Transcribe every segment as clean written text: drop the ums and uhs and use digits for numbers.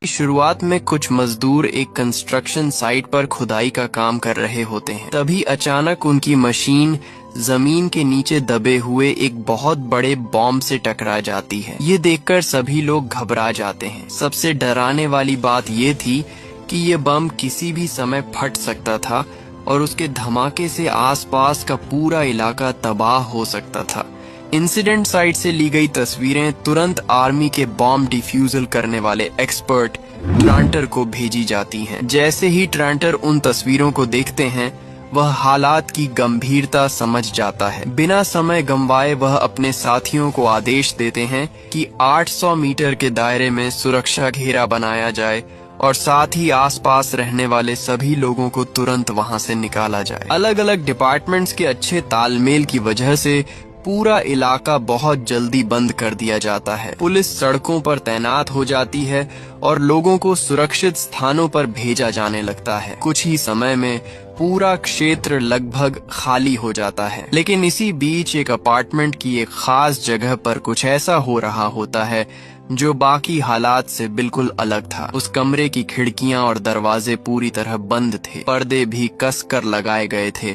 शुरुआत में कुछ मजदूर एक कंस्ट्रक्शन साइट पर खुदाई का काम कर रहे होते हैं। तभी अचानक उनकी मशीन जमीन के नीचे दबे हुए एक बहुत बड़े बॉम्ब से टकरा जाती है। ये देखकर सभी लोग घबरा जाते हैं। सबसे डराने वाली बात ये थी कि ये बम किसी भी समय फट सकता था और उसके धमाके से आसपास का पूरा इलाका तबाह हो सकता था। इंसिडेंट साइट से ली गई तस्वीरें तुरंत आर्मी के बॉम्ब डिफ्यूजल करने वाले एक्सपर्ट ट्रांटर को भेजी जाती हैं। जैसे ही ट्रांटर उन तस्वीरों को देखते हैं, वह हालात की गंभीरता समझ जाता है। बिना समय गंवाए वह अपने साथियों को आदेश देते हैं कि 800 मीटर के दायरे में सुरक्षा घेरा बनाया जाए और साथ ही आसपास रहने वाले सभी लोगों को तुरंत वहां से निकाला जाए। अलग अलग डिपार्टमेंट्स के अच्छे तालमेल की वजह से पूरा इलाका बहुत जल्दी बंद कर दिया जाता है। पुलिस सड़कों पर तैनात हो जाती है और लोगों को सुरक्षित स्थानों पर भेजा जाने लगता है। कुछ ही समय में पूरा क्षेत्र लगभग खाली हो जाता है। लेकिन इसी बीच एक अपार्टमेंट की एक खास जगह पर कुछ ऐसा हो रहा होता है जो बाकी हालात से बिल्कुल अलग था। उस कमरे की खिड़कियां और दरवाजे पूरी तरह बंद थे। पर्दे भी कस कर लगाए गए थे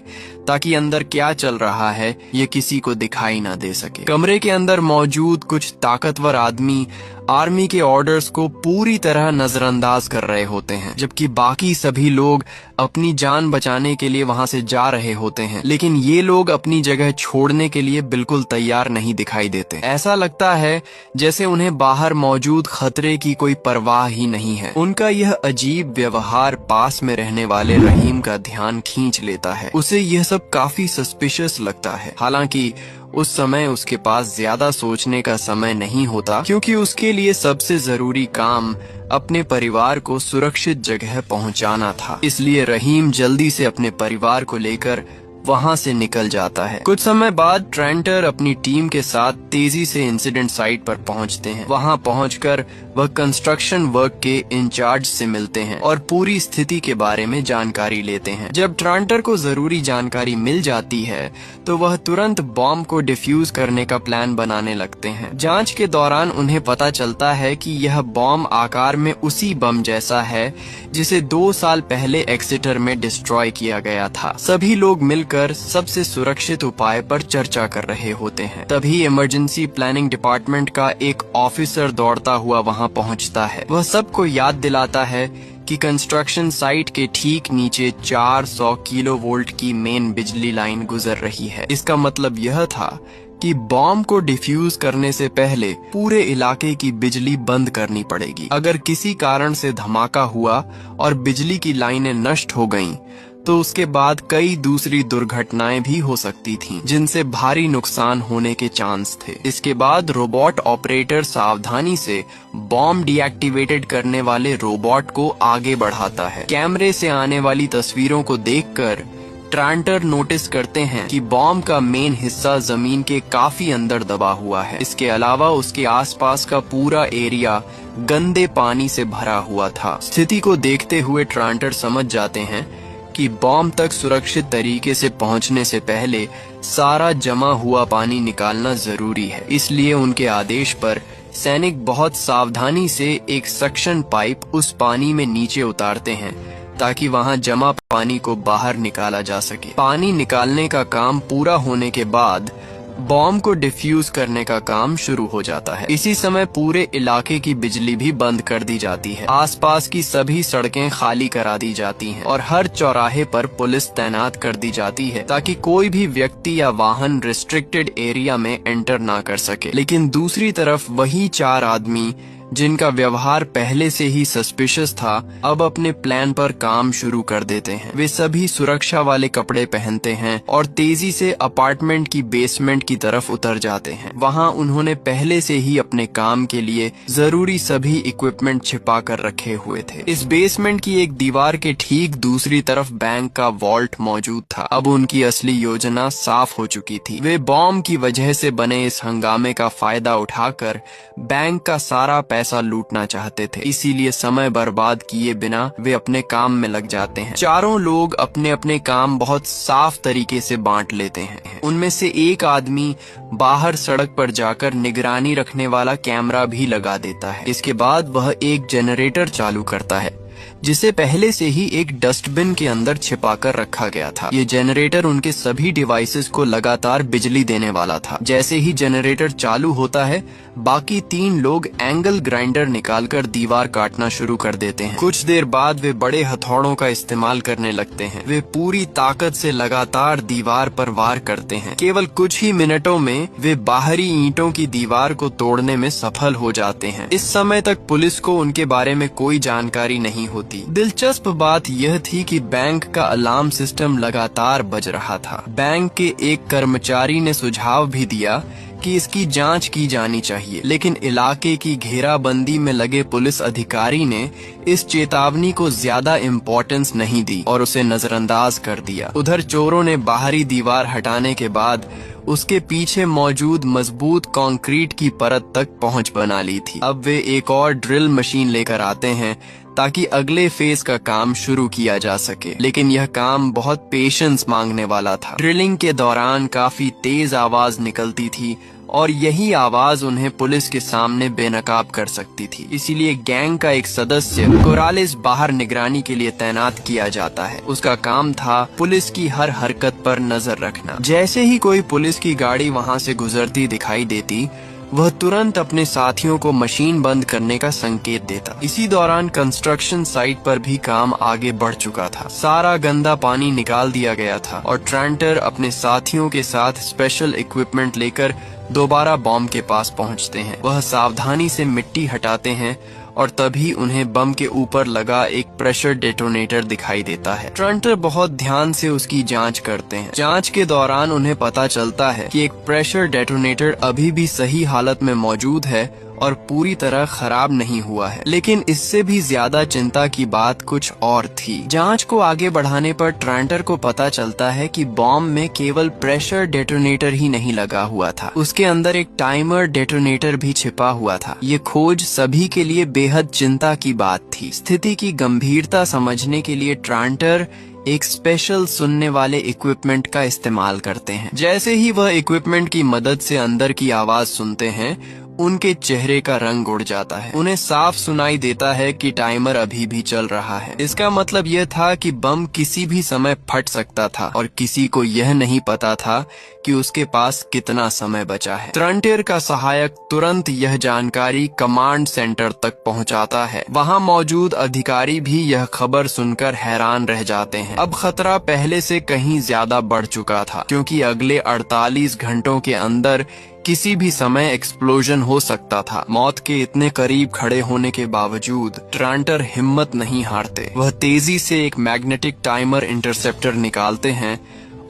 ताकि अंदर क्या चल रहा है ये किसी को दिखाई ना दे सके। कमरे के अंदर मौजूद कुछ ताकतवर आदमी आर्मी के ऑर्डर्स को पूरी तरह नजरअंदाज कर रहे होते हैं, जबकि बाकी सभी लोग अपनी जान बचाने के लिए वहां से जा रहे होते हैं। लेकिन ये लोग अपनी जगह छोड़ने के लिए बिल्कुल तैयार नहीं दिखाई देते। ऐसा लगता है जैसे उन्हें बाहर मौजूद खतरे की कोई परवाह ही नहीं है। उनका यह अजीब व्यवहार पास में रहने वाले रहीम का ध्यान खींच लेता है। उसे यह सब काफी सस्पिशियस लगता है। हालांकि उस समय उसके पास ज्यादा सोचने का समय नहीं होता, क्योंकि उसके लिए सबसे जरूरी काम अपने परिवार को सुरक्षित जगह पहुंचाना था। इसलिए रहीम जल्दी से अपने परिवार को लेकर वहां से निकल जाता है। कुछ समय बाद ट्रेंटर अपनी टीम के साथ तेजी से इंसिडेंट साइट पर पहुंचते हैं। वहां पहुंचकर वह कंस्ट्रक्शन वर्क के इंचार्ज से मिलते हैं और पूरी स्थिति के बारे में जानकारी लेते हैं। जब ट्रेंटर को जरूरी जानकारी मिल जाती है तो वह तुरंत बॉम्ब को डिफ्यूज करने का प्लान बनाने लगते हैं। जांच के दौरान उन्हें पता चलता है कि यह बॉम्ब आकार में उसी बम जैसा है जिसे 2 साल पहले एक्सेटर में डिस्ट्रॉय किया गया था। सभी लोग मिलकर सबसे सुरक्षित उपाय पर चर्चा कर रहे होते हैं। तभी इमरजेंसी प्लानिंग डिपार्टमेंट का एक ऑफिसर दौड़ता हुआ वहां पहुंचता है। वह सबको याद दिलाता है कि कंस्ट्रक्शन साइट के ठीक नीचे 400 किलोवोल्ट की मेन बिजली लाइन गुजर रही है। इसका मतलब यह था कि बॉम्ब को डिफ्यूज करने से पहले पूरे इलाके की बिजली बंद करनी पड़ेगी। अगर किसी कारण से धमाका हुआ और बिजली की लाइनें नष्ट हो गईं, तो उसके बाद कई दूसरी दुर्घटनाएं भी हो सकती थीं, जिनसे भारी नुकसान होने के चांस थे। इसके बाद रोबोट ऑपरेटर सावधानी से बॉम्ब डीएक्टिवेटेड करने वाले रोबोट को आगे बढ़ाता है। कैमरे से आने वाली तस्वीरों को देखकर ट्रांटर नोटिस करते हैं कि बॉम्ब का मेन हिस्सा जमीन के काफी अंदर दबा हुआ है। इसके अलावा उसके आसपास का पूरा एरिया गंदे पानी से भरा हुआ था। स्थिति को देखते हुए ट्रांटर समझ जाते हैं कि बॉम्ब तक सुरक्षित तरीके से पहुंचने से पहले सारा जमा हुआ पानी निकालना जरूरी है। इसलिए उनके आदेश पर सैनिक बहुत सावधानी से एक सक्शन पाइप उस पानी में नीचे उतारते हैं ताकि वहां जमा पानी को बाहर निकाला जा सके। पानी निकालने का काम पूरा होने के बाद बॉम्ब को डिफ्यूज करने का काम शुरू हो जाता है। इसी समय पूरे इलाके की बिजली भी बंद कर दी जाती है। आसपास की सभी सड़कें खाली करा दी जाती हैं और हर चौराहे पर पुलिस तैनात कर दी जाती है ताकि कोई भी व्यक्ति या वाहन रिस्ट्रिक्टेड एरिया में एंटर ना कर सके। लेकिन दूसरी तरफ वही 4 आदमी जिनका व्यवहार पहले से ही सस्पिशियस था, अब अपने प्लान पर काम शुरू कर देते हैं। वे सभी सुरक्षा वाले कपड़े पहनते हैं और तेजी से अपार्टमेंट की बेसमेंट की तरफ उतर जाते हैं। वहां उन्होंने पहले से ही अपने काम के लिए जरूरी सभी इक्विपमेंट छिपा कर रखे हुए थे। इस बेसमेंट की एक दीवार के ठीक दूसरी तरफ बैंक का वॉल्ट मौजूद था। अब उनकी असली योजना साफ हो चुकी थी। वे बॉम्ब की वजह से बने इस हंगामे का फायदा उठाकर बैंक का सारा पैसा पैसा लूटना चाहते थे, इसीलिए समय बर्बाद किए बिना वे अपने काम में लग जाते हैं। चारों लोग अपने अपने काम बहुत साफ तरीके से बांट लेते हैं। उनमें से एक आदमी बाहर सड़क पर जाकर निगरानी रखने वाला कैमरा भी लगा देता है। इसके बाद वह एक जनरेटर चालू करता है जिसे पहले से ही एक डस्टबिन के अंदर छिपाकर रखा गया था। ये जनरेटर उनके सभी डिवाइसेस को लगातार बिजली देने वाला था। जैसे ही जनरेटर चालू होता है, बाकी 3 लोग एंगल ग्राइंडर निकालकर दीवार काटना शुरू कर देते हैं। कुछ देर बाद वे बड़े हथौड़ों का इस्तेमाल करने लगते हैं। वे पूरी ताकत से लगातार दीवार पर वार करते हैं। केवल कुछ ही मिनटों में वे बाहरी ईंटों की दीवार को तोड़ने में सफल हो जाते हैं। इस समय तक पुलिस को उनके बारे में कोई जानकारी नहीं होती। दिलचस्प बात यह थी कि बैंक का अलार्म सिस्टम लगातार बज रहा था। बैंक के एक कर्मचारी ने सुझाव भी दिया कि इसकी जांच की जानी चाहिए, लेकिन इलाके की घेराबंदी में लगे पुलिस अधिकारी ने इस चेतावनी को ज्यादा इम्पोर्टेंस नहीं दी और उसे नजरअंदाज कर दिया। उधर चोरों ने बाहरी दीवार हटाने के बाद उसके पीछे मौजूद मजबूत कंक्रीट की परत तक पहुंच बना ली थी। अब वे एक और ड्रिल मशीन लेकर आते हैं ताकि अगले फेज का काम शुरू किया जा सके, लेकिन यह काम बहुत पेशेंस मांगने वाला था। ड्रिलिंग के दौरान काफी तेज आवाज निकलती थी और यही आवाज उन्हें पुलिस के सामने बेनकाब कर सकती थी। इसीलिए गैंग का एक सदस्य कोरालिस बाहर निगरानी के लिए तैनात किया जाता है। उसका काम था पुलिस की हर हरकत पर नजर रखना। जैसे ही कोई पुलिस की गाड़ी वहां से गुजरती दिखाई देती, वह तुरंत अपने साथियों को मशीन बंद करने का संकेत देता। इसी दौरान कंस्ट्रक्शन साइट पर भी काम आगे बढ़ चुका था। सारा गंदा पानी निकाल दिया गया था और ट्रांटर अपने साथियों के साथ स्पेशल इक्विपमेंट लेकर दोबारा बॉम्ब के पास पहुंचते हैं। वह सावधानी से मिट्टी हटाते हैं और तभी उन्हें बम के ऊपर लगा एक प्रेशर डेटोनेटर दिखाई देता है। ट्रांटर बहुत ध्यान से उसकी जांच करते हैं। जांच के दौरान उन्हें पता चलता है कि एक प्रेशर डेटोनेटर अभी भी सही हालत में मौजूद है और पूरी तरह खराब नहीं हुआ है। लेकिन इससे भी ज्यादा चिंता की बात कुछ और थी। जांच को आगे बढ़ाने पर ट्रांटर को पता चलता है कि बॉम्ब में केवल प्रेशर डेटोनेटर ही नहीं लगा हुआ था, उसके अंदर एक टाइमर डेटोनेटर भी छिपा हुआ था। ये खोज सभी के लिए बेहद चिंता की बात थी। स्थिति की गंभीरता समझने के लिए ट्रांटर एक स्पेशल सुनने वाले इक्विपमेंट का इस्तेमाल करते हैं। जैसे ही वह इक्विपमेंट की मदद से अंदर की आवाज सुनते हैं, उनके चेहरे का रंग उड़ जाता है। उन्हें साफ सुनाई देता है कि टाइमर अभी भी चल रहा है। इसका मतलब यह था कि बम किसी भी समय फट सकता था और किसी को यह नहीं पता था कि उसके पास कितना समय बचा है। ट्रांटर का सहायक तुरंत यह जानकारी कमांड सेंटर तक पहुंचाता है। वहां मौजूद अधिकारी भी यह खबर सुनकर हैरान रह जाते हैं। अब खतरा पहले से कहीं ज्यादा बढ़ चुका था, क्योंकि अगले 48 घंटों के अंदर किसी भी समय एक्सप्लोजन हो सकता था। मौत के इतने करीब खड़े होने के बावजूद ट्रांटर हिम्मत नहीं हारते। वह तेजी से एक मैग्नेटिक टाइमर इंटरसेप्टर निकालते हैं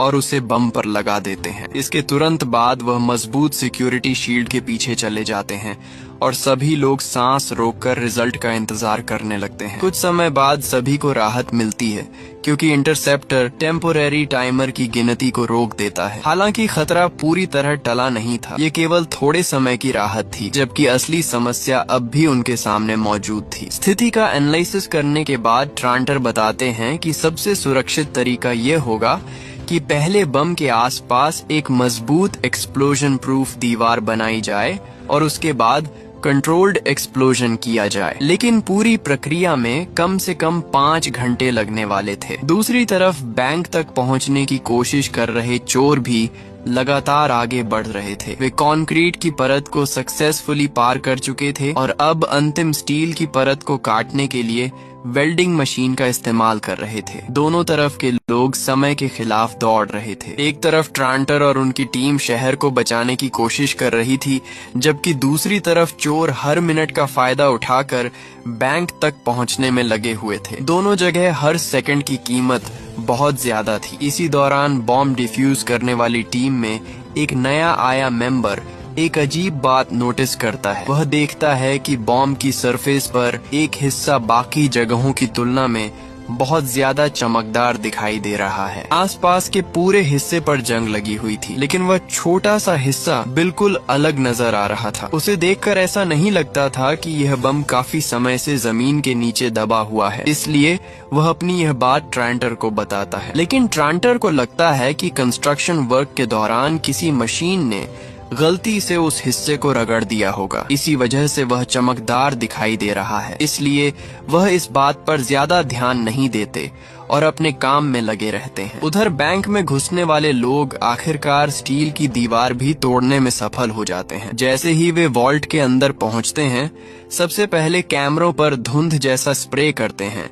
और उसे बम पर लगा देते हैं। इसके तुरंत बाद वह मजबूत सिक्योरिटी शील्ड के पीछे चले जाते हैं और सभी लोग सांस रोककर रिजल्ट का इंतजार करने लगते हैं। कुछ समय बाद सभी को राहत मिलती है, क्योंकि इंटरसेप्टर टेम्पोरेरी टाइमर की गिनती को रोक देता है। हालांकि खतरा पूरी तरह टला नहीं था, ये केवल थोड़े समय की राहत थी, जबकि असली समस्या अब भी उनके सामने मौजूद थी। स्थिति का एनालिसिस करने के बाद ट्रांटर बताते हैं कि सबसे सुरक्षित तरीका ये होगा कि पहले बम के आसपास एक मजबूत एक्सप्लोजन प्रूफ दीवार बनाई जाए और उसके बाद कंट्रोल्ड एक्सप्लोजन किया जाए। लेकिन पूरी प्रक्रिया में कम से कम 5 घंटे लगने वाले थे। दूसरी तरफ बैंक तक पहुंचने की कोशिश कर रहे चोर भी लगातार आगे बढ़ रहे थे। वे कंक्रीट की परत को सक्सेसफुली पार कर चुके थे और अब अंतिम स्टील की परत को काटने के लिए वेल्डिंग मशीन का इस्तेमाल कर रहे थे। दोनों तरफ के लोग समय के खिलाफ दौड़ रहे थे। एक तरफ ट्रांटर और उनकी टीम शहर को बचाने की कोशिश कर रही थी, जबकि दूसरी तरफ चोर हर मिनट का फायदा उठाकर बैंक तक पहुंचने में लगे हुए थे। दोनों जगह हर सेकंड की कीमत बहुत ज्यादा थी। इसी दौरान बॉम्ब डिफ्यूज करने वाली टीम में एक नया आया मेंबर एक अजीब बात नोटिस करता है। वह देखता है कि बॉम्ब की सरफेस पर एक हिस्सा बाकी जगहों की तुलना में बहुत ज्यादा चमकदार दिखाई दे रहा है। आसपास के पूरे हिस्से पर जंग लगी हुई थी, लेकिन वह छोटा सा हिस्सा बिल्कुल अलग नजर आ रहा था। उसे देखकर ऐसा नहीं लगता था कि यह बम काफी समय से जमीन के नीचे दबा हुआ है, इसलिए वह अपनी यह बात ट्रांटर को बताता है। लेकिन ट्रांटर को लगता है कि कंस्ट्रक्शन वर्क के दौरान किसी मशीन ने गलती से उस हिस्से को रगड़ दिया होगा, इसी वजह से वह चमकदार दिखाई दे रहा है। इसलिए वह इस बात पर ज्यादा ध्यान नहीं देते और अपने काम में लगे रहते हैं। उधर बैंक में घुसने वाले लोग आखिरकार स्टील की दीवार भी तोड़ने में सफल हो जाते हैं। जैसे ही वे वॉल्ट के अंदर पहुंचते हैं, सबसे पहले कैमरों पर धुंध जैसा स्प्रे करते हैं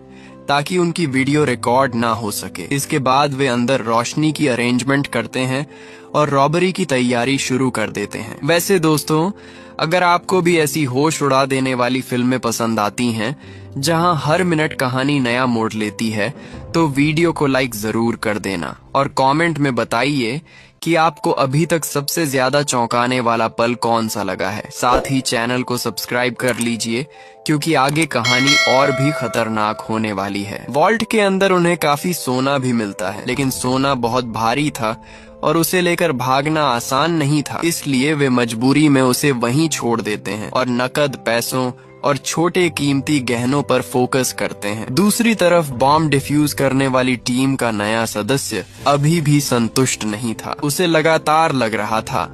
ताकि उनकी वीडियो रिकॉर्ड ना हो सके। इसके बाद वे अंदर रोशनी की अरेंजमेंट करते हैं और रॉबरी की तैयारी शुरू कर देते हैं। वैसे दोस्तों, अगर आपको भी ऐसी होश उड़ा देने वाली फिल्में पसंद आती हैं जहां हर मिनट कहानी नया मोड़ लेती है, तो वीडियो को लाइक जरूर कर देना और कमेंट में बताइए कि आपको अभी तक सबसे ज्यादा चौंकाने वाला पल कौन सा लगा है। साथ ही चैनल को सब्सक्राइब कर लीजिए क्योंकि आगे कहानी और भी खतरनाक होने वाली है। वॉल्ट के अंदर उन्हें काफी सोना भी मिलता है, लेकिन सोना बहुत भारी था और उसे लेकर भागना आसान नहीं था, इसलिए वे मजबूरी में उसे वहीं छोड़ देते हैं और नकद पैसों और छोटे कीमती गहनों पर फोकस करते हैं। दूसरी तरफ बॉम्ब डिफ्यूज करने वाली टीम का नया सदस्य अभी भी संतुष्ट नहीं था। उसे लगातार लग रहा था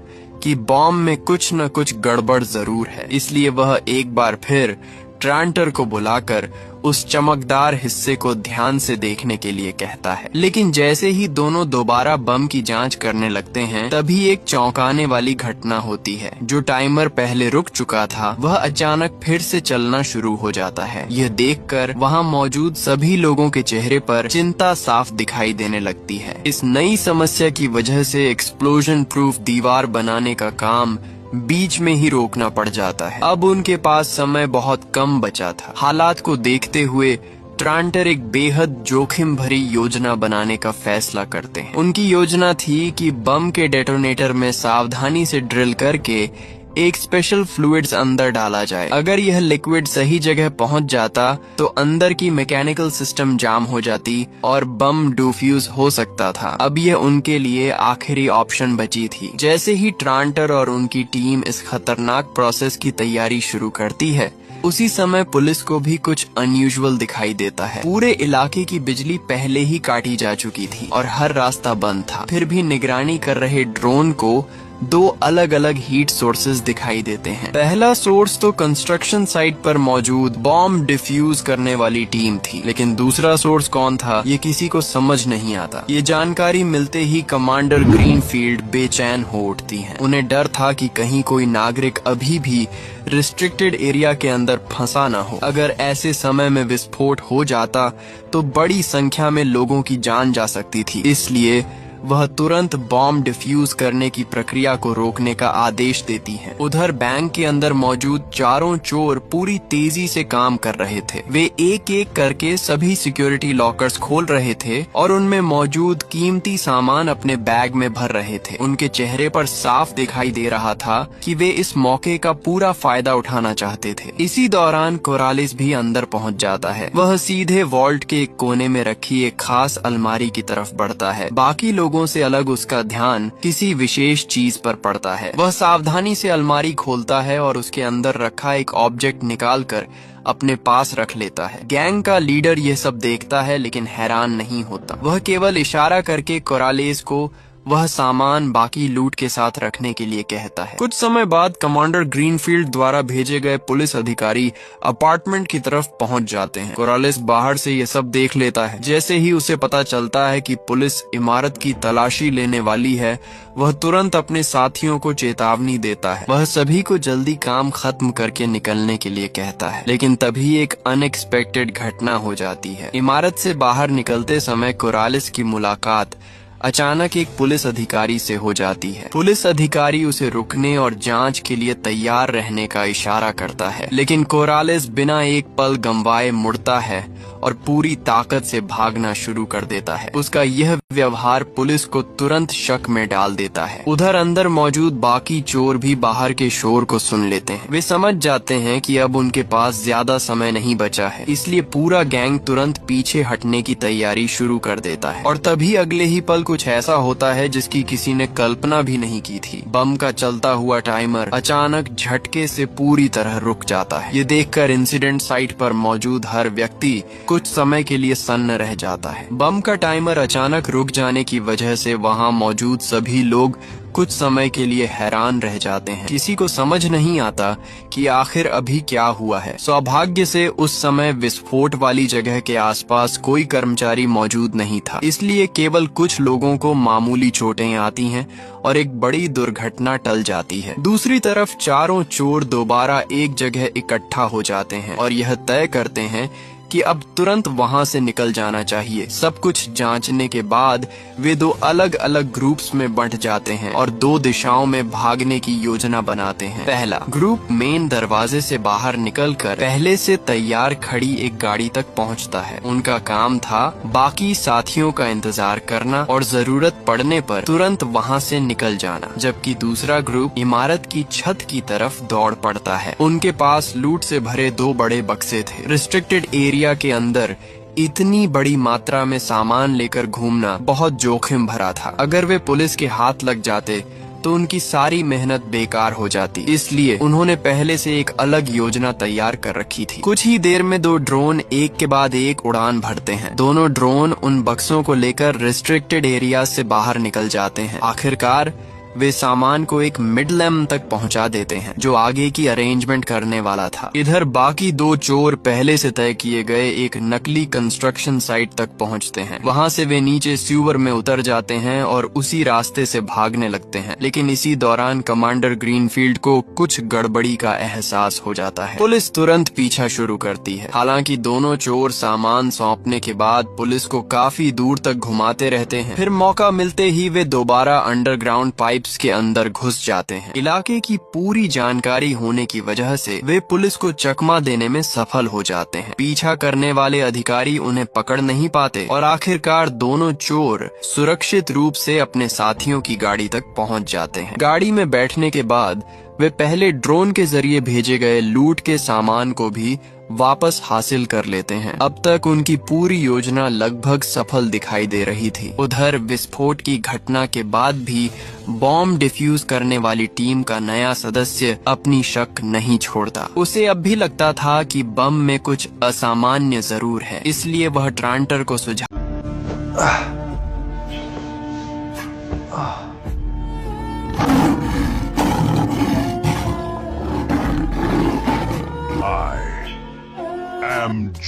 कि बॉम्ब में कुछ न कुछ गड़बड़ जरूर है, इसलिए वह एक बार फिर ट्रांटर को बुलाकर उस चमकदार हिस्से को ध्यान से देखने के लिए कहता है। लेकिन जैसे ही दोनों दोबारा बम की जांच करने लगते हैं, तभी एक चौंकाने वाली घटना होती है। जो टाइमर पहले रुक चुका था, वह अचानक फिर से चलना शुरू हो जाता है। यह देखकर वहां मौजूद सभी लोगों के चेहरे पर चिंता साफ दिखाई देने लगती है। इस नई समस्या की वजह से एक्सप्लोजन प्रूफ दीवार बनाने का काम बीच में ही रोकना पड़ जाता है। अब उनके पास समय बहुत कम बचा था। हालात को देखते हुए ट्रांटर एक बेहद जोखिम भरी योजना बनाने का फैसला करते हैं। उनकी योजना थी कि बम के डेटोनेटर में सावधानी से ड्रिल करके एक स्पेशल फ्लूइड्स अंदर डाला जाए। अगर यह लिक्विड सही जगह पहुंच जाता तो अंदर की मैकेनिकल सिस्टम जाम हो जाती और बम डिफ्यूज हो सकता था। अब यह उनके लिए आखिरी ऑप्शन बची थी। जैसे ही ट्रांटर और उनकी टीम इस खतरनाक प्रोसेस की तैयारी शुरू करती है, उसी समय पुलिस को भी कुछ अनयूजुअल दिखाई देता है। पूरे इलाके की बिजली पहले ही काटी जा चुकी थी और हर रास्ता बंद था। फिर भी निगरानी कर रहे ड्रोन को दो अलग अलग हीट सोर्सेज दिखाई देते हैं। पहला सोर्स तो कंस्ट्रक्शन साइट पर मौजूद बॉम्ब डिफ्यूज करने वाली टीम थी, लेकिन दूसरा सोर्स कौन था ये किसी को समझ नहीं आता। ये जानकारी मिलते ही कमांडर ग्रीनफील्ड बेचैन हो उठती हैं। उन्हें डर था कि कहीं कोई नागरिक अभी भी रिस्ट्रिक्टेड एरिया के अंदर फंसा न हो। अगर ऐसे समय में विस्फोट हो जाता तो बड़ी संख्या में लोगों की जान जा सकती थी, इसलिए वह तुरंत बॉम्ब डिफ्यूज करने की प्रक्रिया को रोकने का आदेश देती हैं। उधर बैंक के अंदर मौजूद चारों चोर पूरी तेजी से काम कर रहे थे। वे एक एक करके सभी सिक्योरिटी लॉकर्स खोल रहे थे और उनमें मौजूद कीमती सामान अपने बैग में भर रहे थे। उनके चेहरे पर साफ दिखाई दे रहा था कि वे इस मौके का पूरा फायदा उठाना चाहते थे। इसी दौरान कोरालिस भी अंदर पहुंच जाता है। वह सीधे वॉल्ट के एक कोने में रखी एक खास अलमारी की तरफ बढ़ता है। बाकी लोगों से अलग उसका ध्यान किसी विशेष चीज पर पड़ता है। वह सावधानी से अलमारी खोलता है और उसके अंदर रखा एक ऑब्जेक्ट निकालकर अपने पास रख लेता है। गैंग का लीडर यह सब देखता है लेकिन हैरान नहीं होता। वह केवल इशारा करके कोरालेस को वह सामान बाकी लूट के साथ रखने के लिए कहता है। कुछ समय बाद कमांडर ग्रीनफील्ड द्वारा भेजे गए पुलिस अधिकारी अपार्टमेंट की तरफ पहुंच जाते हैं। कोरालेस बाहर से ये सब देख लेता है। जैसे ही उसे पता चलता है कि पुलिस इमारत की तलाशी लेने वाली है, वह तुरंत अपने साथियों को चेतावनी देता है। वह सभी को जल्दी काम खत्म करके निकलने के लिए कहता है, लेकिन तभी एक अनएक्सपेक्टेड घटना हो जाती है। इमारत से बाहर निकलते समय कोरालिस की मुलाकात अचानक एक पुलिस अधिकारी से हो जाती है। पुलिस अधिकारी उसे रुकने और जांच के लिए तैयार रहने का इशारा करता है, लेकिन कोरालिस बिना एक पल गंवाए मुड़ता है और पूरी ताकत से भागना शुरू कर देता है। उसका यह व्यवहार पुलिस को तुरंत शक में डाल देता है। उधर अंदर मौजूद बाकी चोर भी बाहर के शोर को सुन लेते हैं। वे समझ जाते हैं कि अब उनके पास ज्यादा समय नहीं बचा है, इसलिए पूरा गैंग तुरंत पीछे हटने की तैयारी शुरू कर देता है। और तभी अगले ही पल कुछ ऐसा होता है जिसकी किसी ने कल्पना भी नहीं की थी। बम का चलता हुआ टाइमर अचानक झटके से पूरी तरह रुक जाता है। ये देखकर इंसिडेंट साइट पर मौजूद हर व्यक्ति कुछ समय के लिए सन्न रह जाता है। बम का टाइमर अचानक रुक जाने की वजह से वहाँ मौजूद सभी लोग कुछ समय के लिए हैरान रह जाते हैं। किसी को समझ नहीं आता कि आखिर अभी क्या हुआ है। सौभाग्य से उस समय विस्फोट वाली जगह के आसपास कोई कर्मचारी मौजूद नहीं था, इसलिए केवल कुछ लोगों को मामूली चोटें आती हैं और एक बड़ी दुर्घटना टल जाती है। दूसरी तरफ चारों चोर दोबारा एक जगह इकट्ठा हो जाते हैं और यह तय करते हैं कि अब तुरंत वहां से निकल जाना चाहिए। सब कुछ जांचने के बाद वे दो अलग अलग ग्रुप्स में बंट जाते हैं और दो दिशाओं में भागने की योजना बनाते हैं। पहला ग्रुप मेन दरवाजे से बाहर निकलकर पहले से तैयार खड़ी एक गाड़ी तक पहुंचता है। उनका काम था बाकी साथियों का इंतजार करना और जरूरत पड़ने पर तुरंत वहां से निकल जाना, जबकि दूसरा ग्रुप इमारत की छत की तरफ दौड़ पड़ता है। उनके पास लूट से भरे दो बड़े बक्से थे। रिस्ट्रिक्टेड एरिया के अंदर इतनी बड़ी मात्रा में सामान लेकर घूमना बहुत जोखिम भरा था। अगर वे पुलिस के हाथ लग जाते तो उनकी सारी मेहनत बेकार हो जाती, इसलिए उन्होंने पहले से एक अलग योजना तैयार कर रखी थी। कुछ ही देर में दो ड्रोन एक के बाद एक उड़ान भरते हैं। दोनों ड्रोन उन बक्सों को लेकर रिस्ट्रिक्टेड एरिया से बाहर निकल जाते हैं। आखिरकार वे सामान को एक मिडलैम तक पहुंचा देते हैं जो आगे की अरेंजमेंट करने वाला था। इधर बाकी दो चोर पहले से तय किए गए एक नकली कंस्ट्रक्शन साइट तक पहुंचते हैं। वहां से वे नीचे सीवर में उतर जाते हैं और उसी रास्ते से भागने लगते हैं। लेकिन इसी दौरान कमांडर ग्रीनफील्ड को कुछ गड़बड़ी का एहसास हो जाता है। पुलिस तुरंत पीछा शुरू करती है। हालांकि दोनों चोर सामान सौंपने के बाद पुलिस को काफी दूर तक घुमाते रहते हैं। फिर मौका मिलते ही वे दोबारा अंडरग्राउंड पाइप के अंदर घुस जाते हैं। इलाके की पूरी जानकारी होने की वजह से वे पुलिस को चकमा देने में सफल हो जाते हैं। पीछा करने वाले अधिकारी उन्हें पकड़ नहीं पाते और आखिरकार दोनों चोर सुरक्षित रूप से अपने साथियों की गाड़ी तक पहुंच जाते हैं। गाड़ी में बैठने के बाद वे पहले ड्रोन के जरिए भेजे गए लूट के सामान को भी वापस हासिल कर लेते हैं। अब तक उनकी पूरी योजना लगभग सफल दिखाई दे रही थी। उधर विस्फोट की घटना के बाद भी बॉम्ब डिफ्यूज करने वाली टीम का नया सदस्य अपनी शक नहीं छोड़ता। उसे अब भी लगता था कि बम में कुछ असामान्य जरूर है, इसलिए वह ट्रांटर को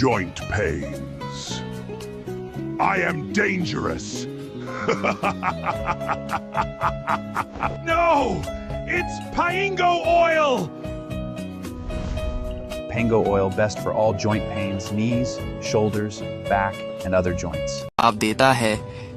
Joint pains. I am dangerous. No! It's Paingo oil! Pango oil best for all joint pains, knees, shoulders, back, and other joints. आप देता है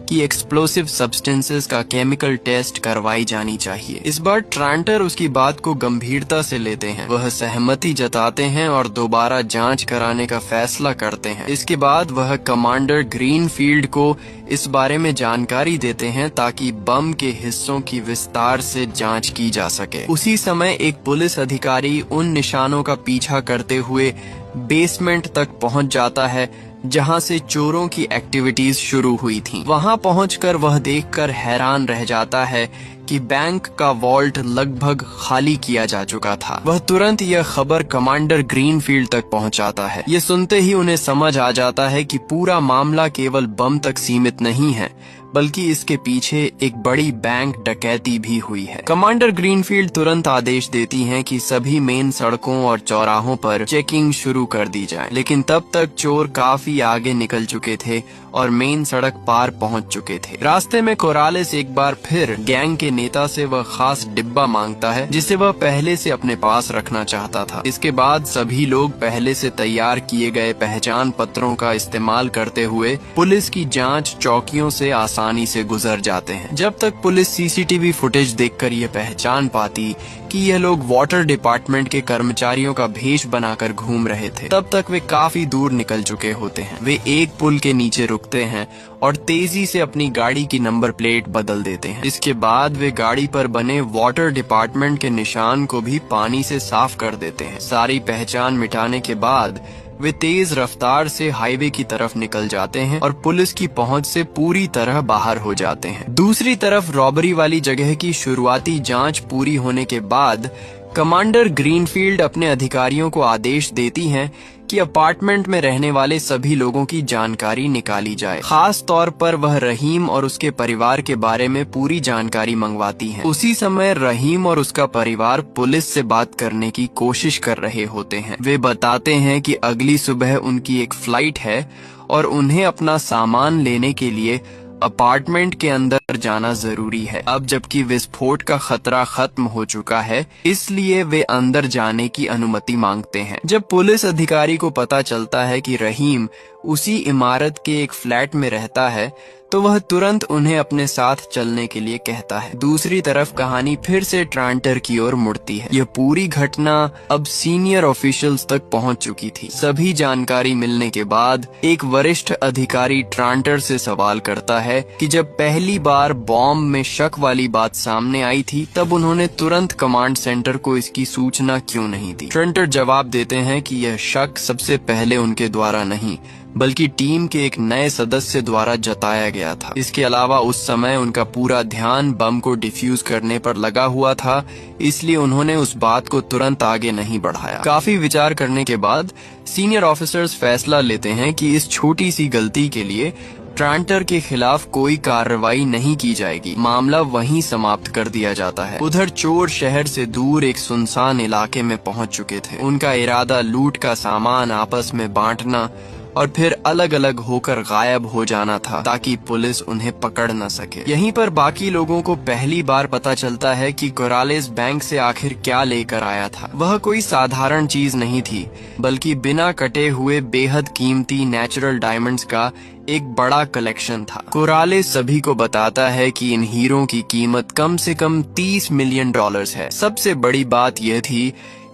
कि एक्सप्लोसिव सब्सटेंसेस का केमिकल टेस्ट करवाई जानी चाहिए। इस बार ट्रांटर उसकी बात को गंभीरता से लेते हैं। वह सहमति जताते हैं और दोबारा जांच कराने का फैसला करते हैं। इसके बाद वह कमांडर ग्रीनफील्ड को इस बारे में जानकारी देते हैं ताकि बम के हिस्सों की विस्तार से जांच की जा सके। उसी समय एक पुलिस अधिकारी उन निशानों का पीछा करते हुए बेसमेंट तक पहुंच जाता है जहां से चोरों की एक्टिविटीज शुरू हुई थी। वहां पहुंचकर वह देखकर हैरान रह जाता है कि बैंक का वॉल्ट लगभग खाली किया जा चुका था। वह तुरंत यह खबर कमांडर ग्रीनफील्ड तक पहुंचाता है। ये सुनते ही उन्हें समझ आ जाता है कि पूरा मामला केवल बम तक सीमित नहीं है, बल्कि इसके पीछे एक बड़ी बैंक डकैती भी हुई है। कमांडर ग्रीनफील्ड तुरंत आदेश देती हैं कि सभी मेन सड़कों और चौराहों पर चेकिंग शुरू कर दी जाए, लेकिन तब तक चोर काफी आगे निकल चुके थे और मेन सड़क पार पहुंच चुके थे। रास्ते में कोरालेस एक बार फिर गैंग के नेता से वह खास डिब्बा मांगता है जिसे वह पहले से अपने पास रखना चाहता था। इसके बाद सभी लोग पहले से तैयार किए गए पहचान पत्रों का इस्तेमाल करते हुए पुलिस की जांच चौकियों से आसान आसानी से गुजर जाते हैं। जब तक पुलिस सीसीटीवी फुटेज देखकर ये पहचान पाती कि यह लोग वाटर डिपार्टमेंट के कर्मचारियों का भेष बनाकर घूम रहे थे, तब तक वे काफी दूर निकल चुके होते हैं। वे एक पुल के नीचे रुकते हैं और तेजी से अपनी गाड़ी की नंबर प्लेट बदल देते हैं। इसके बाद वे गाड़ी पर बने वाटर डिपार्टमेंट के निशान को भी पानी से साफ कर देते हैं। सारी पहचान मिटाने के बाद वे तेज रफ्तार से हाईवे की तरफ निकल जाते हैं और पुलिस की पहुंच से पूरी तरह बाहर हो जाते हैं। दूसरी तरफ रॉबरी वाली जगह की शुरुआती जांच पूरी होने के बाद कमांडर ग्रीनफील्ड अपने अधिकारियों को आदेश देती हैं कि अपार्टमेंट में रहने वाले सभी लोगों की जानकारी निकाली जाए। खास तौर पर वह रहीम और उसके परिवार के बारे में पूरी जानकारी मंगवाती हैं। उसी समय रहीम और उसका परिवार पुलिस से बात करने की कोशिश कर रहे होते हैं। वे बताते हैं कि अगली सुबह उनकी एक फ्लाइट है और उन्हें अपना सामान लेने के लिए अपार्टमेंट के अंदर जाना जरूरी है। अब जबकि विस्फोट का खतरा खत्म हो चुका है, इसलिए वे अंदर जाने की अनुमति मांगते हैं। जब पुलिस अधिकारी को पता चलता है कि रहीम उसी इमारत के एक फ्लैट में रहता है, तो वह तुरंत उन्हें अपने साथ चलने के लिए कहता है। दूसरी तरफ कहानी फिर से ट्रांटर की ओर मुड़ती है। यह पूरी घटना अब सीनियर ऑफिशियल्स तक पहुंच चुकी थी। सभी जानकारी मिलने के बाद एक वरिष्ठ अधिकारी ट्रांटर से सवाल करता है कि जब पहली बार बॉम्ब में शक वाली बात सामने आई थी, तब उन्होंने तुरंत कमांड सेंटर को इसकी सूचना क्यों नहीं दी। ट्रांटर जवाब देते हैं कि यह शक सबसे पहले उनके द्वारा नहीं, बल्कि टीम के एक नए सदस्य द्वारा जताया गया था। इसके अलावा उस समय उनका पूरा ध्यान बम को डिफ्यूज करने पर लगा हुआ था, इसलिए उन्होंने उस बात को तुरंत आगे नहीं बढ़ाया। काफी विचार करने के बाद सीनियर ऑफिसर्स फैसला लेते हैं कि इस छोटी सी गलती के लिए ट्रांटर के खिलाफ कोई कार्रवाई नहीं की जाएगी। मामला वहीं समाप्त कर दिया जाता है। उधर चोर शहर से दूर एक सुनसान इलाके में पहुंच चुके थे। उनका इरादा लूट का सामान आपस में बांटना और फिर अलग अलग होकर गायब हो जाना था, ताकि पुलिस उन्हें पकड़ न सके। यहीं पर बाकी लोगों को पहली बार पता चलता है कि कोरालेस बैंक से आखिर क्या लेकर आया था। वह कोई साधारण चीज नहीं थी, बल्कि बिना कटे हुए बेहद कीमती नेचुरल डायमंड्स का एक बड़ा कलेक्शन था। कोरालेस सभी को बताता है कि इन हीरों की कीमत कम से कम $30 मिलियन है। सबसे बड़ी बात यह थी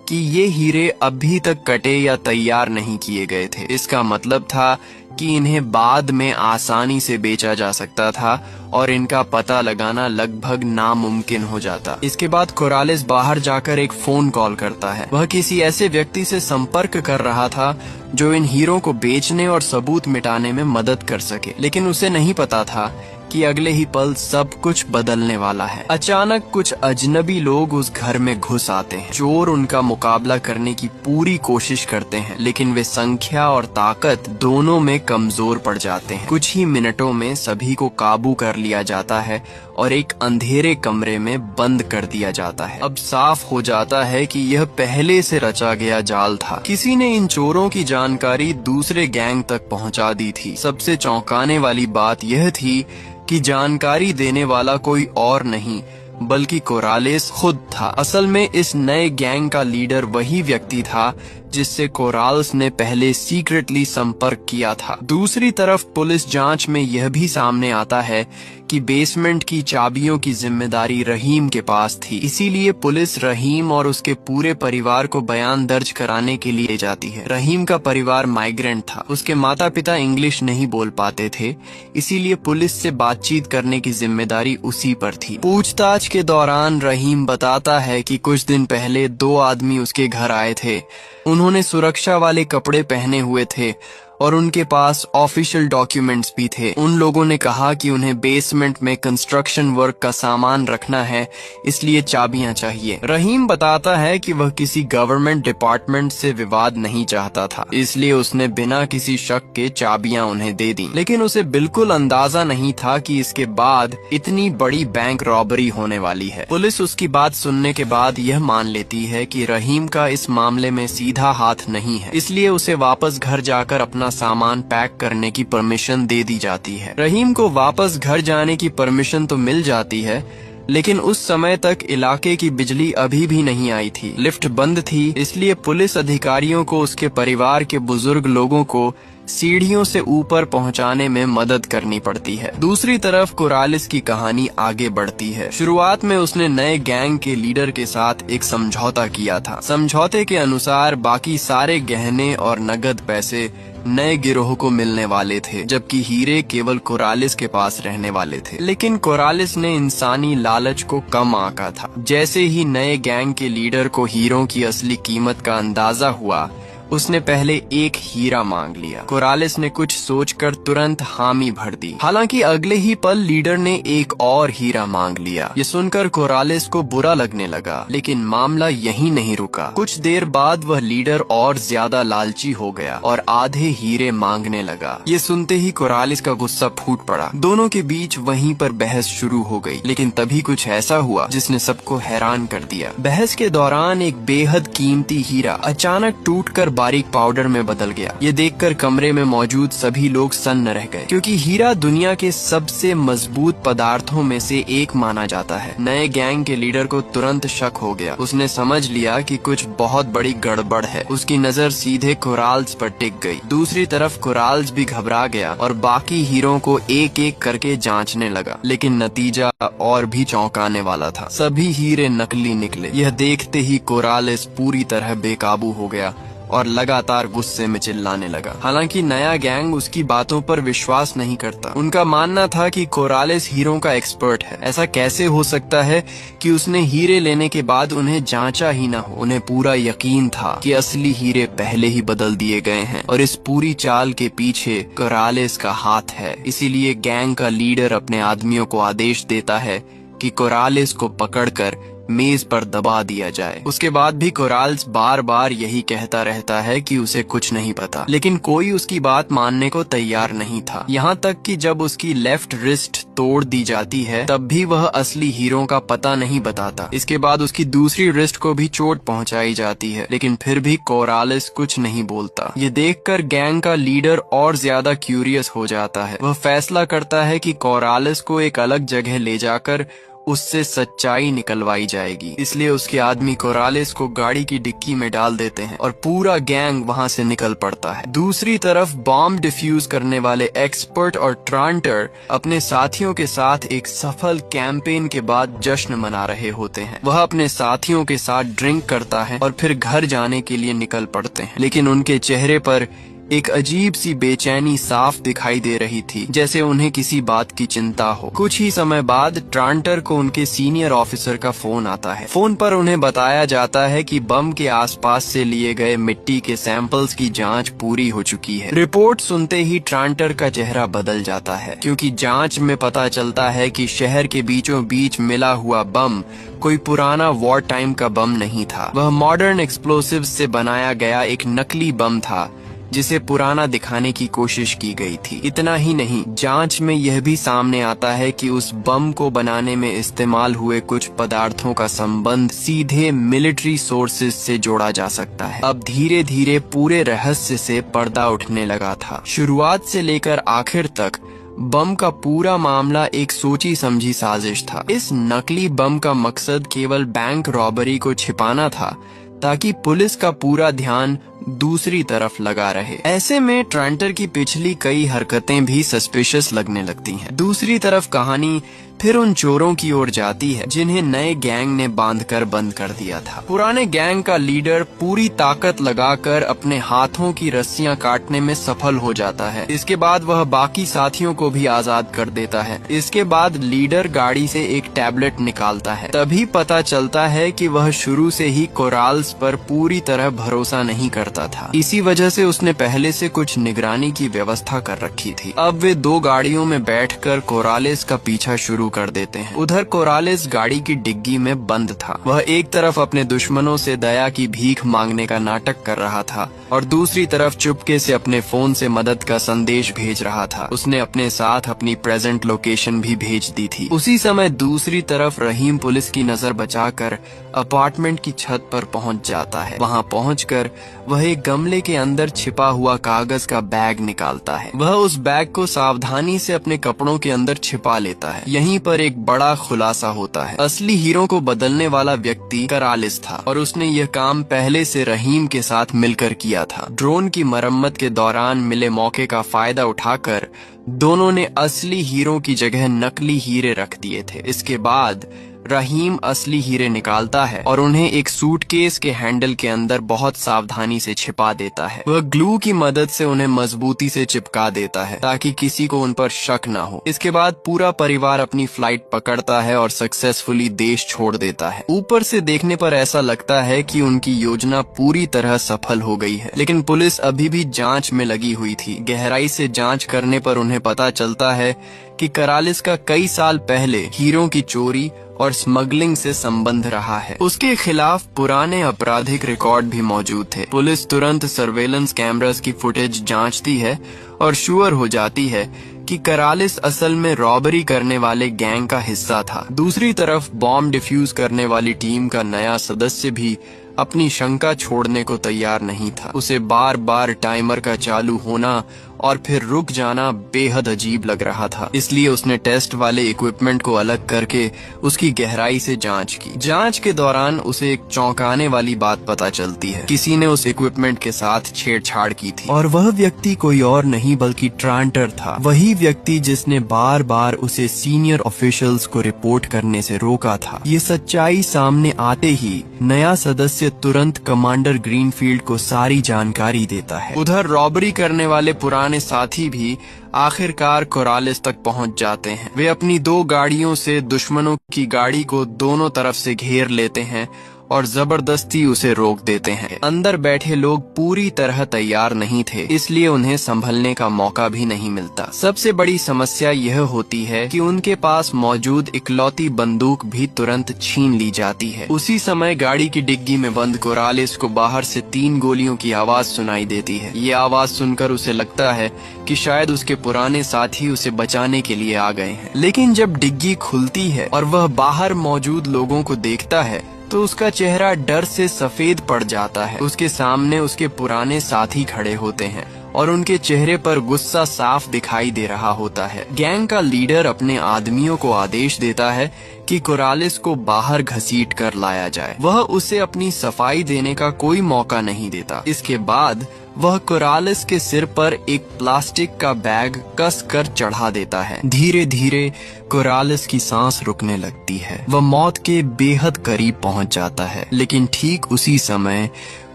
कि ये हीरे अभी तक कटे या तैयार नहीं किए गए थे। इसका मतलब था कि इन्हें बाद में आसानी से बेचा जा सकता था और इनका पता लगाना लगभग नामुमकिन हो जाता। इसके बाद कोरालेस बाहर जाकर एक फोन कॉल करता है। वह किसी ऐसे व्यक्ति से संपर्क कर रहा था जो इन हीरों को बेचने और सबूत मिटाने में मदद कर सके, लेकिन उसे नहीं पता था कि अगले ही पल सब कुछ बदलने वाला है। अचानक कुछ अजनबी लोग उस घर में घुस आते हैं। चोर उनका मुकाबला करने की पूरी कोशिश करते हैं, लेकिन वे संख्या और ताकत दोनों में कमजोर पड़ जाते हैं। कुछ ही मिनटों में सभी को काबू कर लिया जाता है और एक अंधेरे कमरे में बंद कर दिया जाता है। अब साफ हो जाता है कि यह पहले से रचा गया जाल था। किसी ने इन चोरों की जानकारी दूसरे गैंग तक पहुंचा दी थी। सबसे चौंकाने वाली बात यह थी कि जानकारी देने वाला कोई और नहीं बल्कि कोरालेस खुद था। असल में इस नए गैंग का लीडर वही व्यक्ति था जिससे कोराल्स ने पहले सीक्रेटली संपर्क किया था। दूसरी तरफ पुलिस जांच में यह भी सामने आता है कि बेसमेंट की चाबियों की जिम्मेदारी रहीम के पास थी। इसीलिए पुलिस रहीम और उसके पूरे परिवार को बयान दर्ज कराने के लिए जाती है। रहीम का परिवार माइग्रेंट था। उसके माता पिता इंग्लिश नहीं बोल पाते थे, इसीलिए पुलिस से बातचीत करने की जिम्मेदारी उसी पर थी। पूछताछ के दौरान रहीम बताता है कि कुछ दिन पहले 2 आदमी उसके घर आए थे। उन्होंने सुरक्षा वाले कपड़े पहने हुए थे और उनके पास ऑफिशियल डॉक्यूमेंट्स भी थे। उन लोगों ने कहा कि उन्हें बेसमेंट में कंस्ट्रक्शन वर्क का सामान रखना है, इसलिए चाबियां चाहिए। रहीम बताता है कि वह किसी गवर्नमेंट डिपार्टमेंट से विवाद नहीं चाहता था, इसलिए उसने बिना किसी शक के चाबियां उन्हें दे दी। लेकिन उसे बिल्कुल अंदाजा नहीं था कि इसके बाद इतनी बड़ी बैंक रॉबरी होने वाली है। पुलिस उसकी बात सुनने के बाद यह मान लेती है कि रहीम का इस मामले में सीधा हाथ नहीं है, इसलिए उसे वापस घर जाकर अपना सामान पैक करने की परमिशन दे दी जाती है। रहीम को वापस घर जाने की परमिशन तो मिल जाती है, लेकिन उस समय तक इलाके की बिजली अभी भी नहीं आई थी। लिफ्ट बंद थी, इसलिए पुलिस अधिकारियों को उसके परिवार के बुजुर्ग लोगों को सीढ़ियों से ऊपर पहुंचाने में मदद करनी पड़ती है। दूसरी तरफ कोरालिस की कहानी आगे बढ़ती है। शुरुआत में उसने नए गैंग के लीडर के साथ एक समझौता किया था। समझौते के अनुसार बाकी सारे गहने और नगद पैसे नए गिरोह को मिलने वाले थे, जबकि हीरे केवल कोरालिस के पास रहने वाले थे। लेकिन कोरालिस ने इंसानी लालच को कम आंका था। जैसे ही नए गैंग के लीडर को हीरों की असली कीमत का अंदाजा हुआ, उसने पहले एक हीरा मांग लिया। कोरालिस ने कुछ सोचकर तुरंत हामी भर दी। हालांकि अगले ही पल लीडर ने एक और हीरा मांग लिया। ये सुनकर कोरालिस को बुरा लगने लगा, लेकिन मामला यहीं नहीं रुका। कुछ देर बाद वह लीडर और ज्यादा लालची हो गया और आधे हीरे मांगने लगा। ये सुनते ही कोरालिस का गुस्सा फूट पड़ा। दोनों के बीच वहीं पर बहस शुरू हो गई। लेकिन तभी कुछ ऐसा हुआ जिसने सबको हैरान कर दिया। बहस के दौरान एक बेहद कीमती हीरा अचानक टूटकर बारीक पाउडर में बदल गया। ये देखकर कमरे में मौजूद सभी लोग सन्न रह गए, क्योंकि हीरा दुनिया के सबसे मजबूत पदार्थों में से एक माना जाता है। नए गैंग के लीडर को तुरंत शक हो गया। उसने समझ लिया कि कुछ बहुत बड़ी गड़बड़ है। उसकी नजर सीधे कोराल्स पर टिक गई। दूसरी तरफ कोराल्स भी घबरा गया और बाकी हीरों को एक एक करके जांचने लगा। लेकिन नतीजा और भी चौंकाने वाला था। सभी हीरे नकली निकले। यह देखते ही कोरालिस पूरी तरह बेकाबू हो गया और लगातार गुस्से में चिल्लाने लगा। हालांकि नया गैंग उसकी बातों पर विश्वास नहीं करता। उनका मानना था कि कोरालिस हीरों का एक्सपर्ट है। ऐसा कैसे हो सकता है कि उसने हीरे लेने के बाद उन्हें जांचा ही ना हो। उन्हें पूरा यकीन था कि असली हीरे पहले ही बदल दिए गए हैं और इस पूरी चाल के पीछे कोरालिस का हाथ है। इसीलिए गैंग का लीडर अपने आदमियों को आदेश देता है कि कोरालिस को पकड़कर मेज पर दबा दिया जाए। उसके बाद भी कोराल्स बार बार यही कहता रहता है कि उसे कुछ नहीं पता, लेकिन कोई उसकी बात मानने को तैयार नहीं था। यहाँ तक कि जब उसकी लेफ्ट रिस्ट तोड़ दी जाती है, तब भी वह असली हीरो का पता नहीं बताता। इसके बाद उसकी दूसरी रिस्ट को भी चोट पहुंचाई जाती है, लेकिन फिर भी कोरालिस कुछ नहीं बोलता। ये देखकर गैंग का लीडर और ज्यादा क्यूरियस हो जाता है। वह फैसला करता है कि कोरालिस को एक अलग जगह ले जाकर उससे सच्चाई निकलवाई जाएगी। इसलिए उसके आदमी कोरालिस को गाड़ी की डिक्की में डाल देते हैं और पूरा गैंग वहां से निकल पड़ता है। दूसरी तरफ बॉम्ब डिफ्यूज करने वाले एक्सपर्ट और ट्रांटर अपने साथियों के साथ एक सफल कैंपेन के बाद जश्न मना रहे होते हैं। वह अपने साथियों के साथ ड्रिंक करता है और फिर घर जाने के लिए निकल पड़ते हैं, लेकिन उनके चेहरे पर एक अजीब सी बेचैनी साफ दिखाई दे रही थी, जैसे उन्हें किसी बात की चिंता हो। कुछ ही समय बाद ट्रांटर को उनके सीनियर ऑफिसर का फोन आता है। फोन पर उन्हें बताया जाता है कि बम के आसपास से लिए गए मिट्टी के सैंपल्स की जांच पूरी हो चुकी है। रिपोर्ट सुनते ही ट्रांटर का चेहरा बदल जाता है, क्योंकि जांच में पता चलता है कि शहर के बीचों बीच मिला हुआ बम कोई पुराना वॉर टाइम का बम नहीं था। वह मॉडर्न एक्सप्लोसिव्स से बनाया गया एक नकली बम था, जिसे पुराना दिखाने की कोशिश की गई थी। इतना ही नहीं, जांच में यह भी सामने आता है कि उस बम को बनाने में इस्तेमाल हुए कुछ पदार्थों का संबंध सीधे मिलिट्री सोर्सेज से जोड़ा जा सकता है। अब धीरे धीरे पूरे रहस्य से पर्दा उठने लगा था। शुरुआत से लेकर आखिर तक बम का पूरा मामला एक सोची समझी साजिश था। इस नकली बम का मकसद केवल बैंक रॉबरी को छिपाना था, ताकि पुलिस का पूरा ध्यान दूसरी तरफ लगा रहे। ऐसे में ट्रांटर की पिछली कई हरकतें भी सस्पिशियस लगने लगती हैं। दूसरी तरफ कहानी फिर उन चोरों की ओर जाती है जिन्हें नए गैंग ने बांधकर बंद कर दिया था। पुराने गैंग का लीडर पूरी ताकत लगाकर अपने हाथों की रस्सियां काटने में सफल हो जाता है। इसके बाद वह बाकी साथियों को भी आजाद कर देता है। इसके बाद लीडर गाड़ी से एक टैबलेट निकालता है। तभी पता चलता है कि वह शुरू से ही कोराल्स पर पूरी तरह भरोसा नहीं करता था। इसी वजह से उसने पहले से कुछ निगरानी की व्यवस्था कर रखी थी। अब वे दो गाड़ियों में बैठकर कोरालिस का पीछा शुरू कर देते हैं। उधर कोरालिस गाड़ी की डिग्गी में बंद था। वह एक तरफ अपने दुश्मनों से दया की भीख मांगने का नाटक कर रहा था और दूसरी तरफ चुपके से अपने फोन से मदद का संदेश भेज रहा था। उसने अपने साथ अपनी प्रेजेंट लोकेशन भी भेज दी थी। उसी समय दूसरी तरफ रहीम पुलिस की नजर बचाकर अपार्टमेंट की छत पर पहुंच जाता है। वहां पहुंचकर वह एक गमले के अंदर छिपा हुआ कागज का बैग निकालता है। वह उस बैग को सावधानी से अपने कपड़ों के अंदर छिपा लेता है। यहीं यहीं पर एक बड़ा खुलासा होता है। असली हीरो को बदलने वाला व्यक्ति करालिस था और उसने यह काम पहले से रहीम के साथ मिलकर किया था। ड्रोन की मरम्मत के दौरान मिले मौके का फायदा उठाकर दोनों ने असली हीरो की जगह नकली हीरे रख दिए थे। इसके बाद रहीम असली हीरे निकालता है और उन्हें एक सूटकेस के हैंडल के अंदर बहुत सावधानी से छिपा देता है। वह ग्लू की मदद से उन्हें मजबूती से चिपका देता है ताकि किसी को उन पर शक न हो। इसके बाद पूरा परिवार अपनी फ्लाइट पकड़ता है और सक्सेसफुली देश छोड़ देता है। ऊपर से देखने पर ऐसा लगता है कि उनकी योजना पूरी तरह सफल हो गई है, लेकिन पुलिस अभी भी जांच में लगी हुई थी। गहराई से जांच करने पर उन्हें पता चलता है कि करालिस का कई साल पहले हीरो की चोरी और स्मगलिंग से संबंध रहा है। उसके खिलाफ पुराने आपराधिक रिकॉर्ड भी मौजूद थे। पुलिस तुरंत सर्वेलेंस कैमरास की फुटेज जांचती है और श्योर हो जाती है कि करालिस असल में रॉबरी करने वाले गैंग का हिस्सा था। दूसरी तरफ बॉम्ब डिफ्यूज करने वाली टीम का नया सदस्य भी अपनी शंका छोड़ने को तैयार नहीं था। उसे बार बार टाइमर का चालू होना और फिर रुक जाना बेहद अजीब लग रहा था, इसलिए उसने टेस्ट वाले इक्विपमेंट को अलग करके उसकी गहराई से जांच की। जांच के दौरान उसे एक चौंकाने वाली बात पता चलती है। किसी ने उस इक्विपमेंट के साथ छेड़छाड़ की थी और वह व्यक्ति कोई और नहीं बल्कि ट्रांटर था। वही व्यक्ति जिसने बार बार उसे सीनियर ऑफिशियल्स को रिपोर्ट करने से रोका था। ये सच्चाई सामने आते ही नया सदस्य तुरंत कमांडर ग्रीनफील्ड को सारी जानकारी देता है। उधर रॉबरी करने वाले पुराने साथी भी आखिरकार कोरालिस तक पहुंच जाते हैं। वे अपनी 2 गाड़ियों से दुश्मनों की गाड़ी को दोनों तरफ से घेर लेते हैं और जबरदस्ती उसे रोक देते हैं। अंदर बैठे लोग पूरी तरह तैयार नहीं थे, इसलिए उन्हें संभलने का मौका भी नहीं मिलता। सबसे बड़ी समस्या यह होती है कि उनके पास मौजूद इकलौती बंदूक भी तुरंत छीन ली जाती है। उसी समय गाड़ी की डिग्गी में बंद कोरालिस को बाहर से 3 गोलियों की आवाज सुनाई देती है। ये आवाज सुनकर उसे लगता है कि शायद उसके पुराने साथी उसे बचाने के लिए आ गए हैं। लेकिन जब डिग्गी खुलती है और वह बाहर मौजूद लोगों को देखता है तो उसका चेहरा डर से सफेद पड़ जाता है। उसके सामने उसके पुराने साथी खड़े होते हैं और उनके चेहरे पर गुस्सा साफ दिखाई दे रहा होता है। गैंग का लीडर अपने आदमियों को आदेश देता है कि कोरालिस को बाहर घसीट कर लाया जाए। वह उसे अपनी सफाई देने का कोई मौका नहीं देता। इसके बाद वह कोरालिस के सिर पर एक प्लास्टिक का बैग कस कर चढ़ा देता है। धीरे धीरे कोरालिस की सांस रुकने लगती है। वह मौत के बेहद करीब पहुंच जाता है, लेकिन ठीक उसी समय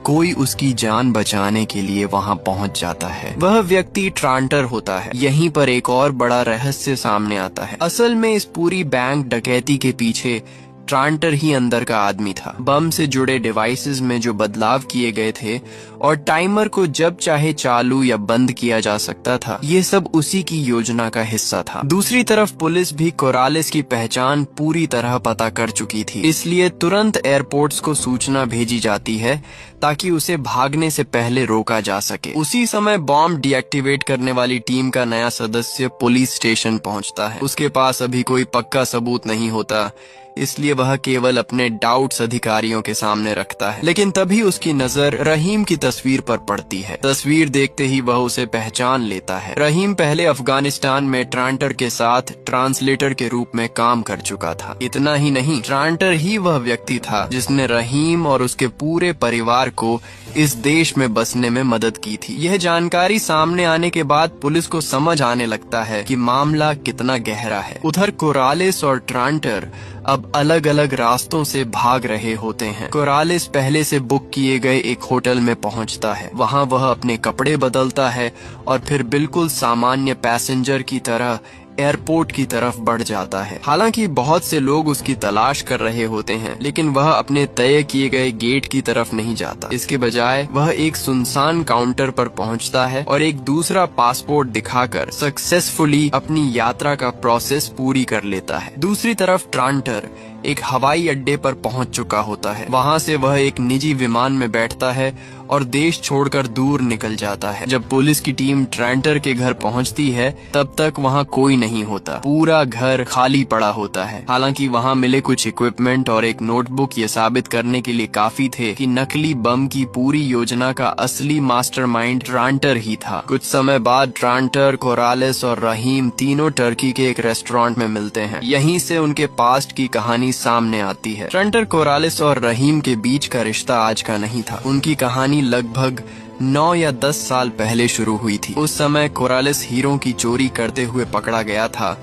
कोई उसकी जान बचाने के लिए वहां पहुंच जाता है। वह व्यक्ति ट्रांटर होता है। यहीं पर एक और बड़ा रहस्य सामने आता है। असल में इस पूरी बैंक डकैती के पीछे ट्रांटर ही अंदर का आदमी था। बम से जुड़े डिवाइसेस में जो बदलाव किए गए थे और टाइमर को जब चाहे चालू या बंद किया जा सकता था, ये सब उसी की योजना का हिस्सा था। दूसरी तरफ पुलिस भी कोरालिस की पहचान पूरी तरह पता कर चुकी थी, इसलिए तुरंत एयरपोर्ट्स को सूचना भेजी जाती है ताकि उसे भागने से पहले रोका जा सके। उसी समय बॉम्ब डीएक्टिवेट करने वाली टीम का नया सदस्य पुलिस स्टेशन पहुंचता है। उसके पास अभी कोई पक्का सबूत नहीं होता, इसलिए वह केवल अपने डाउट्स अधिकारियों के सामने रखता है। लेकिन तभी उसकी नजर रहीम की तस्वीर पर पड़ती है। तस्वीर देखते ही वह उसे पहचान लेता है। रहीम पहले अफगानिस्तान में ट्रांटर के साथ ट्रांसलेटर के रूप में काम कर चुका था। इतना ही नहीं, ट्रांटर ही वह व्यक्ति था जिसने रहीम और उसके पूरे परिवार को इस देश में बसने में मदद की थी। यह जानकारी सामने आने के बाद पुलिस को समझ आने लगता है कि मामला कितना गहरा है। उधर कोरालिस और ट्रांटर अब अलग अलग रास्तों से भाग रहे होते हैं। कोरालिस पहले से बुक किए गए एक होटल में पहुंचता है। वहां वह अपने कपड़े बदलता है और फिर बिल्कुल सामान्य पैसेंजर की तरह एयरपोर्ट की तरफ बढ़ जाता है। हालांकि बहुत से लोग उसकी तलाश कर रहे होते हैं, लेकिन वह अपने तय किए गए गेट की तरफ नहीं जाता। इसके बजाय वह एक सुनसान काउंटर पर पहुंचता है और एक दूसरा पासपोर्ट दिखाकर सक्सेसफुली अपनी यात्रा का प्रोसेस पूरी कर लेता है। दूसरी तरफ ट्रांटर एक हवाई अड्डे पर पहुंच चुका होता है। वहां से वह एक निजी विमान में बैठता है और देश छोड़कर दूर निकल जाता है। जब पुलिस की टीम ट्रांटर के घर पहुंचती है तब तक वहां कोई नहीं होता, पूरा घर खाली पड़ा होता है। हालांकि वहां मिले कुछ इक्विपमेंट और एक नोटबुक ये साबित करने के लिए काफी थे कि नकली बम की पूरी योजना का असली मास्टरमाइंड ट्रांटर ही था। कुछ समय बाद ट्रांटर, कोरालेस और रहीम तीनों टर्की के एक रेस्टोरेंट में मिलते हैं। यहीं से उनके पास्ट की कहानी सामने आती है। ट्रांटर, कोरालेस और रहीम के बीच का रिश्ता आज का नहीं था। उनकी कहानी लगभग 9 या 10 साल पहले शुरू हुई थी। उस समय कोरालेस हीरों की चोरी करते हुए पकड़ा गया था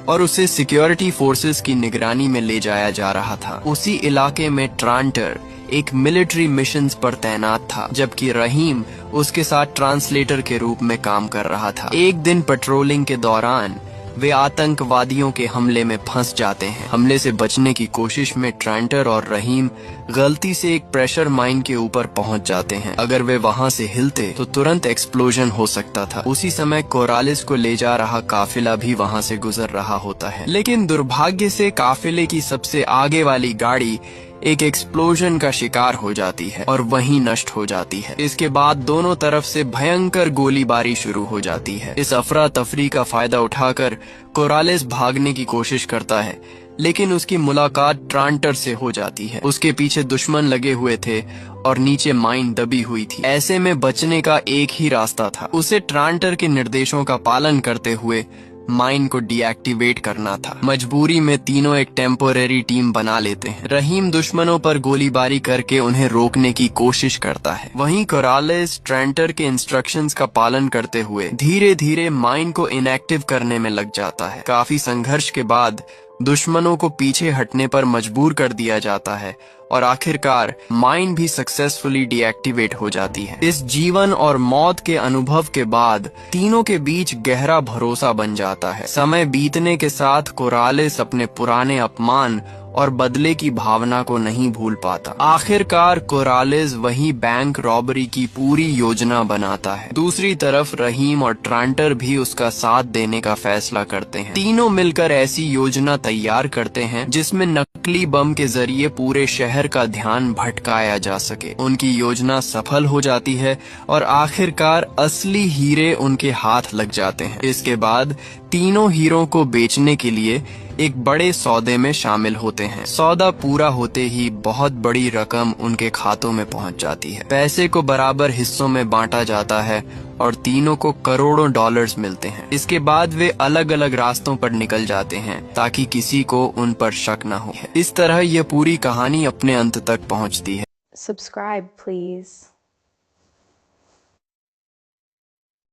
और उसे सिक्योरिटी फोर्सेस की निगरानी में ले जाया जा रहा था। उसी इलाके में ट्रांटर एक मिलिट्री मिशंस पर तैनात था, जबकि रहीम उसके साथ ट्रांसलेटर के रूप में काम कर रहा था। एक दिन पेट्रोलिंग के दौरान वे आतंकवादियों के हमले में फंस जाते हैं। हमले से बचने की कोशिश में ट्रांटर और रहीम गलती से एक प्रेशर माइन के ऊपर पहुंच जाते हैं। अगर वे वहां से हिलते तो तुरंत एक्सप्लोजन हो सकता था। उसी समय कोरालिस को ले जा रहा काफिला भी वहां से गुजर रहा होता है, लेकिन दुर्भाग्य से काफिले की सबसे आगे वाली गाड़ी एक एक्सप्लोजन का शिकार हो जाती है और वहीं नष्ट हो जाती है। इसके बाद दोनों तरफ से भयंकर गोलीबारी शुरू हो जाती है। इस अफरा तफरी का फायदा उठाकर कोरालेस भागने की कोशिश करता है, लेकिन उसकी मुलाकात ट्रांटर से हो जाती है। उसके पीछे दुश्मन लगे हुए थे और नीचे माइन दबी हुई थी। ऐसे में बचने का एक ही रास्ता था, उसे ट्रांटर के निर्देशों का पालन करते हुए माइन को डीएक्टिवेट करना था। मजबूरी में तीनों एक टेम्पोरेरी टीम बना लेते हैं। रहीम दुश्मनों पर गोलीबारी करके उन्हें रोकने की कोशिश करता है। वहीं कोरालेस ट्रांटर के इंस्ट्रक्शंस का पालन करते हुए धीरे धीरे माइन को इनएक्टिव करने में लग जाता है। काफी संघर्ष के बाद दुश्मनों को पीछे हटने पर मजबूर कर दिया जाता है और आखिरकार माइन भी सक्सेसफुली डीएक्टिवेट हो जाती है। इस जीवन और मौत के अनुभव के बाद तीनों के बीच गहरा भरोसा बन जाता है। समय बीतने के साथ कोरालेस अपने पुराने अपमान और बदले की भावना को नहीं भूल पाता। आखिरकार कोरालेस वही बैंक रॉबरी की पूरी योजना बनाता है। दूसरी तरफ रहीम और ट्रांटर भी उसका साथ देने का फैसला करते हैं। तीनों मिलकर ऐसी योजना तैयार करते हैं जिसमें नकली बम के जरिए पूरे शहर का ध्यान भटकाया जा सके। उनकी योजना सफल हो जाती है और आखिरकार असली हीरे उनके हाथ लग जाते हैं। इसके बाद तीनों हीरो को बेचने के लिए एक बड़े सौदे में शामिल होते हैं। सौदा पूरा होते ही बहुत बड़ी रकम उनके खातों में पहुंच जाती है। पैसे को बराबर हिस्सों में बांटा जाता है और तीनों को करोड़ों डॉलर्स मिलते हैं। इसके बाद वे अलग अलग रास्तों पर निकल जाते हैं ताकि किसी को उन पर शक न हो। इस तरह यह पूरी कहानी अपने अंत तक पहुंचती है। Subscribe, please.